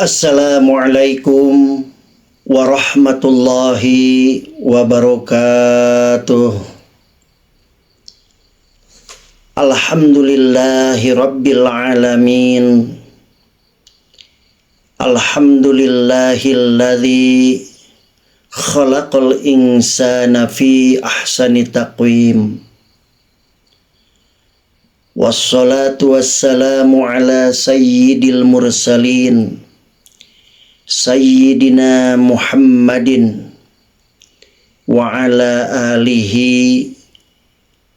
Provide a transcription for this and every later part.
Assalamualaikum warahmatullahi wabarakatuh. Alhamdulillahi rabbil alamin. Alhamdulillahilladzi khalaqal insana fi ahsani taqwim. Wassalatu wassalamu ala sayyidil mursalin Sayyidina Muhammadin wa ala alihi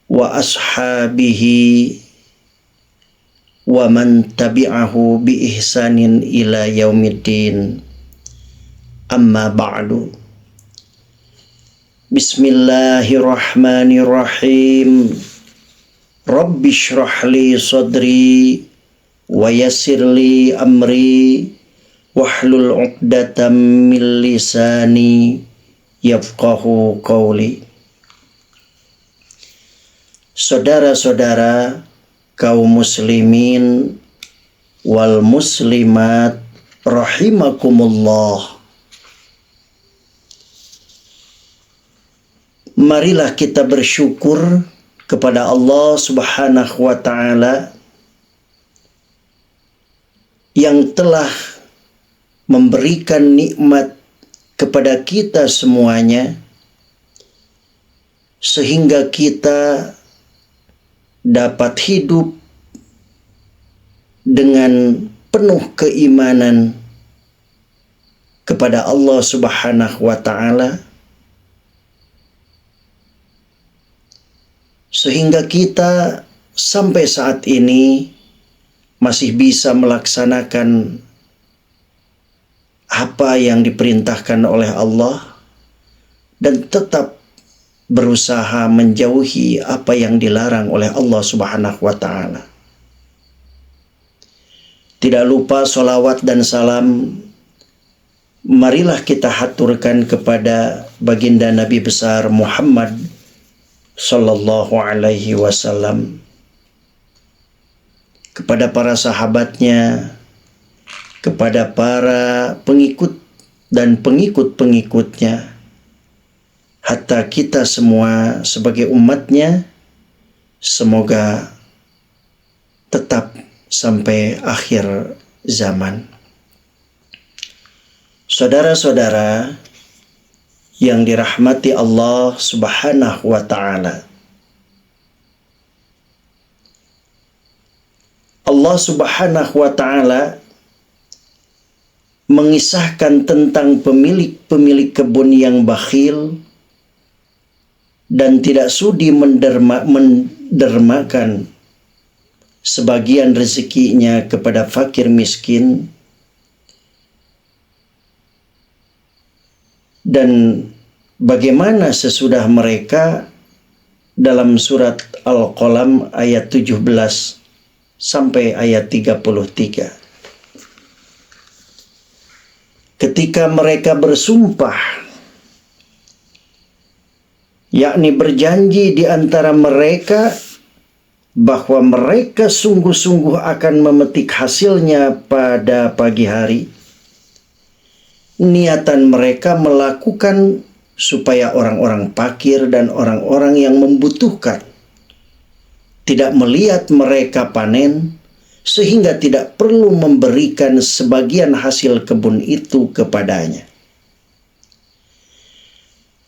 wa ashabihi wa man tabi'ahu bi ihsanin ila yaumiddin. Amma ba'du. Bismillahirrahmanirrahim. Rabbi shrah li sadri wa yassir li amri wahlul 'uqdatam min lisani yafqahu qawli. Saudara-saudara kaum muslimin wal muslimat rahimakumullah. Marilah kita bersyukur kepada Allah Subhanahu wa taala yang telah memberikan nikmat kepada kita semuanya sehingga kita dapat hidup dengan penuh keimanan kepada Allah Subhanahu wa taala, sehingga kita sampai saat ini masih bisa melaksanakan apa yang diperintahkan oleh Allah dan tetap berusaha menjauhi apa yang dilarang oleh Allah Subhanahu wa taala. Tidak lupa salawat dan salam marilah kita haturkan kepada baginda Nabi besar Muhammad sallallahu alaihi wasallam, kepada para sahabatnya, kepada para pengikut dan pengikut-pengikutnya, hatta kita semua sebagai umatnya, semoga tetap sampai akhir zaman. Saudara-saudara yang dirahmati Allah Subhanahu wa taala, Allah Subhanahu wa taala mengisahkan tentang pemilik-pemilik kebun yang bakhil dan tidak sudi mendermakan sebagian rezekinya kepada fakir miskin, dan bagaimana sesudah mereka dalam surat Al-Qalam ayat 17 sampai ayat 33. Ketika mereka bersumpah, yakni berjanji di antara mereka bahwa mereka sungguh-sungguh akan memetik hasilnya pada pagi hari, niatan mereka melakukan supaya orang-orang fakir dan orang-orang yang membutuhkan tidak melihat mereka panen, sehingga tidak perlu memberikan sebagian hasil kebun itu kepadanya.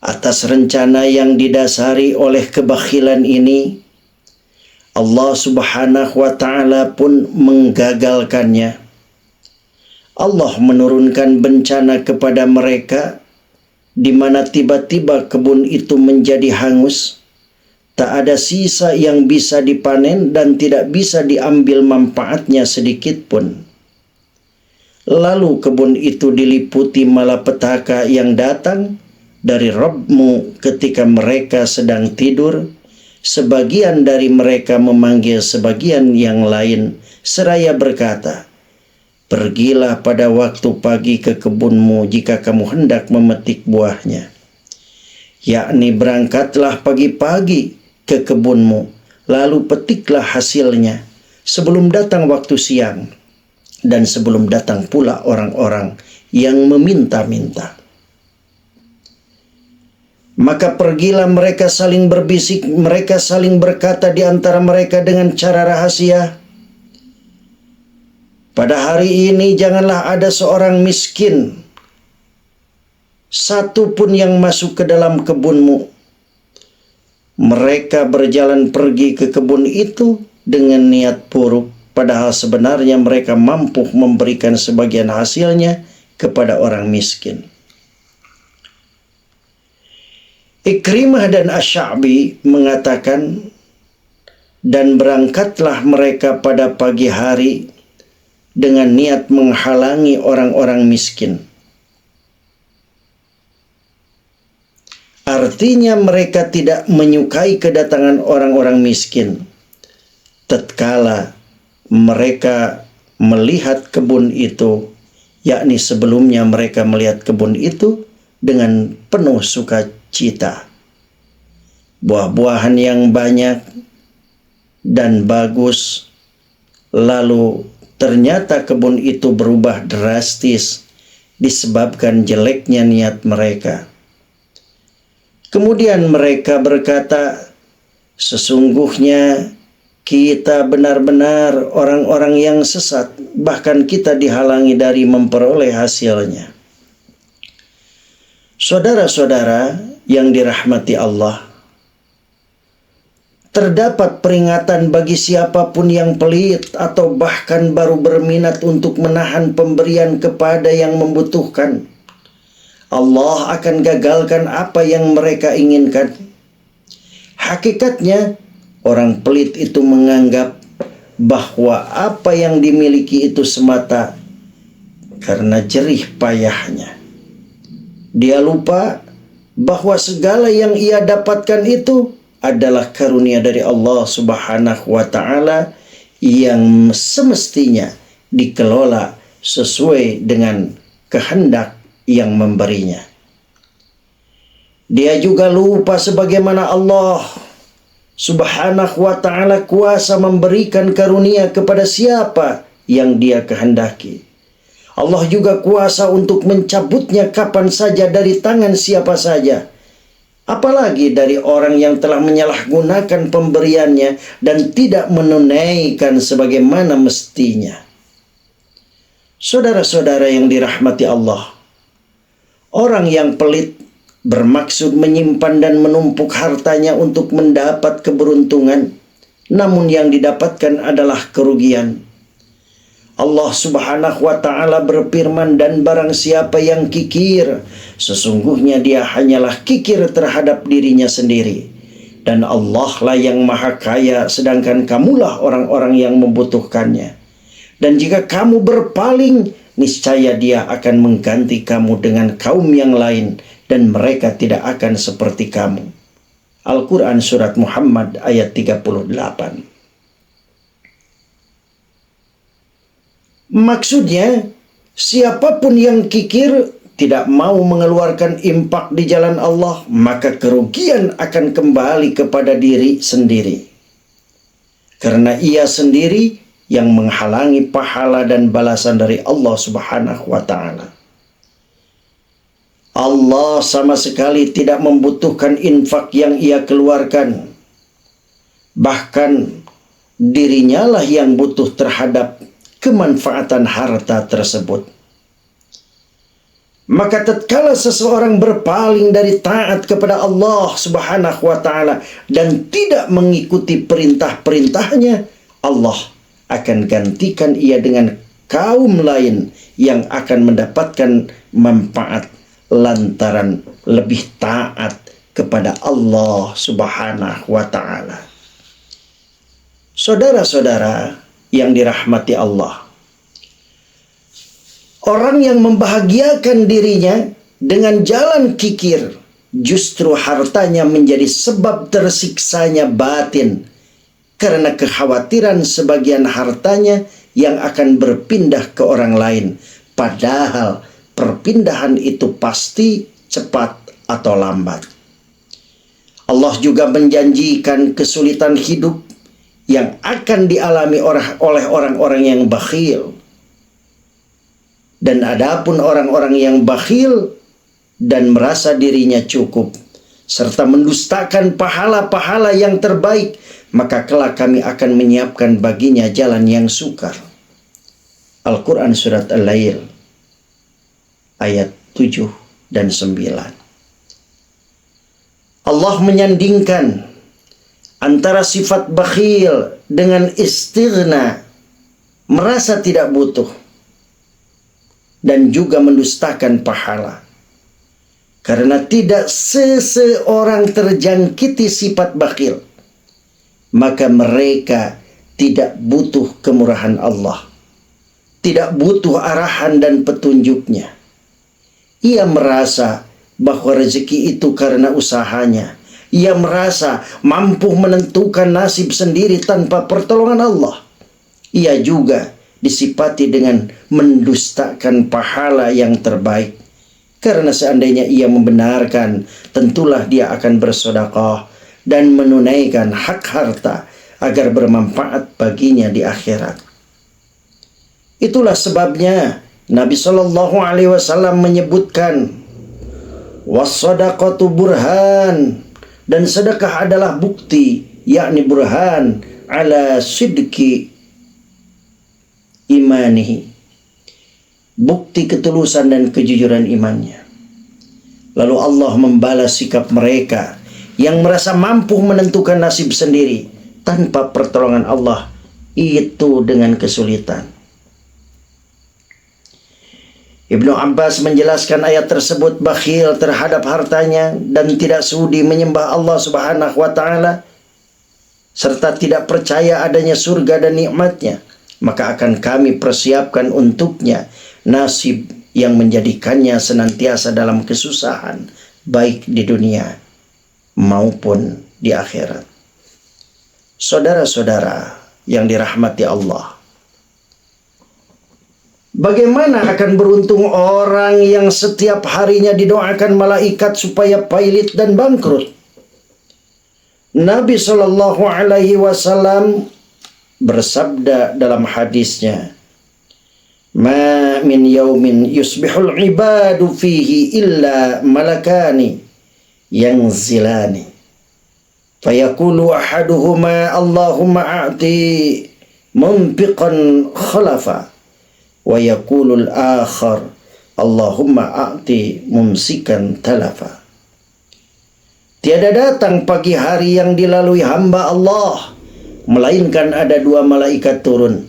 Atas rencana yang didasari oleh kebakhilan ini, Allah Subhanahu wa taala pun menggagalkannya. Allah menurunkan bencana kepada mereka, di mana tiba-tiba kebun itu menjadi hangus. Tak ada sisa yang bisa dipanen dan tidak bisa diambil manfaatnya sedikit pun. Lalu kebun itu diliputi malapetaka yang datang dari Rabb-Mu ketika mereka sedang tidur. Sebagian dari mereka memanggil sebagian yang lain seraya berkata, "Pergilah pada waktu pagi ke kebunmu jika kamu hendak memetik buahnya." Yakni berangkatlah pagi-pagi ke kebunmu, lalu petiklah hasilnya sebelum datang waktu siang. dan sebelum datang pula orang-orang yang meminta-minta. Maka pergilah mereka saling berbisik, mereka saling berkata di antara mereka dengan cara rahasia, pada hari ini janganlah ada seorang miskin satu pun yang masuk ke dalam kebunmu. Mereka berjalan pergi ke kebun itu dengan niat buruk, padahal sebenarnya mereka mampu memberikan sebagian hasilnya kepada orang miskin. Ikrimah dan Asy-Sya'bi mengatakan, dan berangkatlah mereka pada pagi hari dengan niat menghalangi orang-orang miskin. Artinya mereka tidak menyukai kedatangan orang-orang miskin. Tatkala mereka melihat kebun itu, yakni sebelumnya mereka melihat kebun itu dengan penuh sukacita. Buah-buahan yang banyak dan bagus. Lalu ternyata kebun itu berubah drastis disebabkan jeleknya niat mereka. Kemudian mereka berkata, sesungguhnya kita benar-benar orang-orang yang sesat, bahkan kita dihalangi dari memperoleh hasilnya. Saudara-saudara yang dirahmati Allah, terdapat peringatan bagi siapapun yang pelit atau bahkan baru berminat untuk menahan pemberian kepada yang membutuhkan. Allah akan gagalkan apa yang mereka inginkan. Hakikatnya, orang pelit itu menganggap bahwa apa yang dimiliki itu semata karena jerih payahnya. Dia lupa bahwa segala yang ia dapatkan itu adalah karunia dari Allah Subhanahu wa Ta'ala yang semestinya dikelola sesuai dengan kehendak yang memberinya. Dia juga lupa sebagaimana Allah Subhanahu wa Ta'ala kuasa memberikan karunia kepada siapa yang Dia kehendaki. Allah juga kuasa untuk mencabutnya kapan saja dari tangan siapa saja, apalagi dari orang yang telah menyalahgunakan pemberiannya dan tidak menunaikan sebagaimana mestinya. Saudara-saudara yang dirahmati Allah, orang yang pelit bermaksud menyimpan dan menumpuk hartanya untuk mendapat keberuntungan, namun yang didapatkan adalah kerugian. Allah Subhanahu wa Ta'ala berfirman, dan barang siapa yang kikir, sesungguhnya dia hanyalah kikir terhadap dirinya sendiri. Dan Allah lah yang maha kaya, sedangkan kamulah orang-orang yang membutuhkannya. Dan jika kamu berpaling, niscaya Dia akan mengganti kamu dengan kaum yang lain, dan mereka tidak akan seperti kamu. Al-Quran Surat Muhammad ayat 38. Maksudnya, siapapun yang kikir tidak mau mengeluarkan infak di jalan Allah, maka kerugian akan kembali kepada diri sendiri. Karena ia sendiri yang menghalangi pahala dan balasan dari Allah Subhanahu wa Ta'ala. Allah sama sekali tidak membutuhkan infak yang ia keluarkan. Bahkan dirinya lah yang butuh terhadap kemanfaatan harta tersebut. Maka tatkala seseorang berpaling dari taat kepada Allah Subhanahu wa Ta'ala dan tidak mengikuti perintah-perintahnya, Allah akan gantikan ia dengan kaum lain yang akan mendapatkan manfaat lantaran lebih taat kepada Allah Subhanahu wa Ta'ala. Saudara-saudara yang dirahmati Allah, orang yang membahagiakan dirinya dengan jalan kikir, justru hartanya menjadi sebab tersiksanya batin karena kekhawatiran sebagian hartanya yang akan berpindah ke orang lain, padahal perpindahan itu pasti cepat atau lambat. Allah juga menjanjikan kesulitan hidup yang akan dialami oleh orang-orang yang bakhil. Dan adapun orang-orang yang bakhil dan merasa dirinya cukup, serta mendustakan pahala-pahala yang terbaik, maka kelak kami akan menyiapkan baginya jalan yang sukar. Al-Quran Surat Al-Lail ayat 7 dan 9. Allah menyandingkan antara sifat bakhil dengan istighna, merasa tidak butuh, dan juga mendustakan pahala. Karena tidak seseorang terjangkiti sifat bakhil, maka mereka tidak butuh kemurahan Allah, tidak butuh arahan dan petunjuknya. Ia merasa bahwa rezeki itu karena usahanya. Ia merasa mampu menentukan nasib sendiri tanpa pertolongan Allah. Ia juga disifati dengan mendustakan pahala yang terbaik. Karena seandainya ia membenarkan, tentulah dia akan bersedekah dan menunaikan hak harta agar bermanfaat baginya di akhirat. Itulah sebabnya Nabi Shallallahu Alaihi Wasallam menyebutkan, was-sadaqatu burhan, dan sedekah adalah bukti, yakni burhan ala sidqi imanihi, bukti ketulusan dan kejujuran imannya. Lalu Allah membalas sikap mereka yang merasa mampu menentukan nasib sendiri tanpa pertolongan Allah itu dengan kesulitan. Ibnu Abbas menjelaskan ayat tersebut bakhil terhadap hartanya dan tidak sudi menyembah Allah Subhanahu wa taala serta tidak percaya adanya surga dan nikmatnya, maka akan kami persiapkan untuknya nasib yang menjadikannya senantiasa dalam kesusahan, baik di dunia maupun di akhirat. Saudara-saudara yang dirahmati Allah, bagaimana akan beruntung orang yang setiap harinya didoakan malaikat supaya pailit dan bangkrut? Nabi Shallallahu Alaihi Wasallam bersabda dalam hadisnya, "Ma min yaumin yusbihul ibadu fihi illa malakani yanzilani fayaqulu ahaduhuma Allahumma a'ti munfiqan khalafa wa yaqulul akhar Allahumma a'ti mumsikan talafa." Tiada datang pagi hari yang dilalui hamba Allah melainkan ada dua malaikat turun.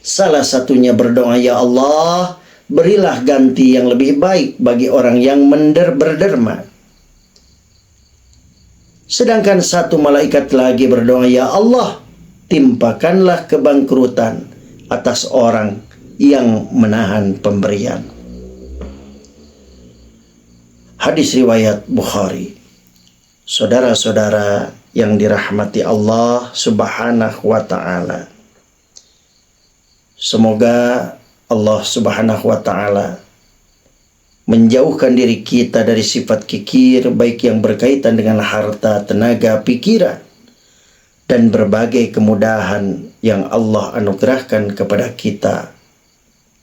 Salah satunya berdoa, "Ya Allah, berilah ganti yang lebih baik bagi orang yang berderma." Sedangkan satu malaikat lagi berdoa, "Ya Allah, timpakanlah kebangkrutan atas orang yang menahan pemberian." Hadis riwayat Bukhari. Saudara-saudara yang dirahmati Allah Subhanahu wa taala, semoga Allah Subhanahu wa taala menjauhkan diri kita dari sifat kikir, baik yang berkaitan dengan harta, tenaga, pikiran, dan berbagai kemudahan yang Allah anugerahkan kepada kita.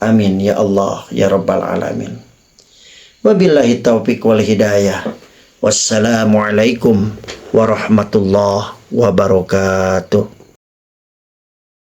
Amin ya Allah ya Rabbal Alamin. Wabillahi taufiq wal hidayah. Wassalamualaikum warahmatullahi wabarakatuh.